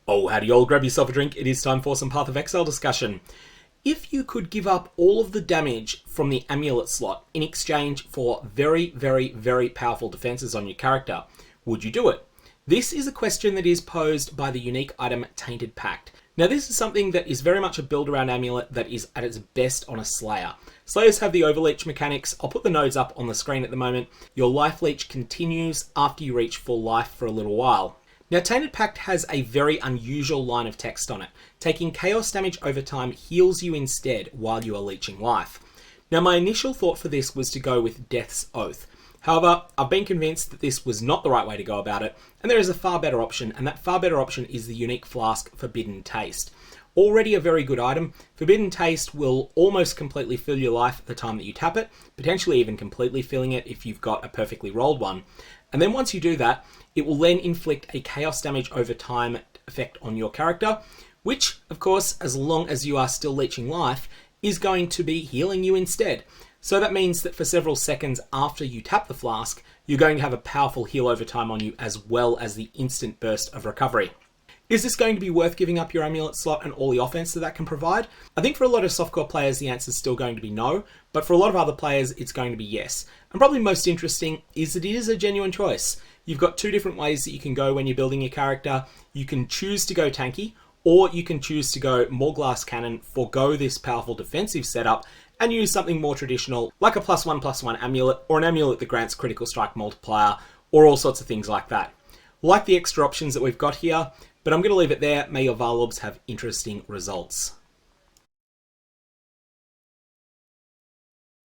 Oh, howdy all, grab yourself a drink. It is time for some PathOfExile discussion. If you could give up all of the damage from the amulet slot in exchange for very powerful defenses on your character, would you do it? This is a question that is posed by the unique item Tainted Pact. Now this is something that is very much a build around amulet that is at its best on a Slayer. Slayers have the overleech mechanics. I'll put the nodes up on the screen at the moment. Your life leech continues after you reach full life for a little while. Now, Tainted Pact has a very unusual line of text on it. Taking chaos damage over time heals you instead while you are leeching life. Now, my initial thought for this was to go with Death's Oath. However, I've been convinced that this was not the right way to go about it, and there is a far better option, and that far better option is the unique flask Forbidden Taste. Already a very good item, Forbidden Taste will almost completely fill your life at the time that you tap it, potentially even completely filling it if you've got a perfectly rolled one. And then once you do that, it will then inflict a chaos damage over time effect on your character, which, of course, as long as you are still leeching life, is going to be healing you instead. So that means that for several seconds after you tap the flask, you're going to have a powerful heal over time on you as well as the instant burst of recovery. Is this going to be worth giving up your amulet slot and all the offense that can provide? I think for a lot of softcore players the answer is still going to be no, but for a lot of other players it's going to be yes. And probably most interesting is that it is a genuine choice. You've got two different ways that you can go when you're building your character. You can choose to go tanky, or you can choose to go more glass cannon, forgo this powerful defensive setup, and use something more traditional like a +1/+1 amulet, or an amulet that grants critical strike multiplier, or all sorts of things like that. Like the extra options that we've got here, but I'm going to leave it there. May your Varlobs have interesting results.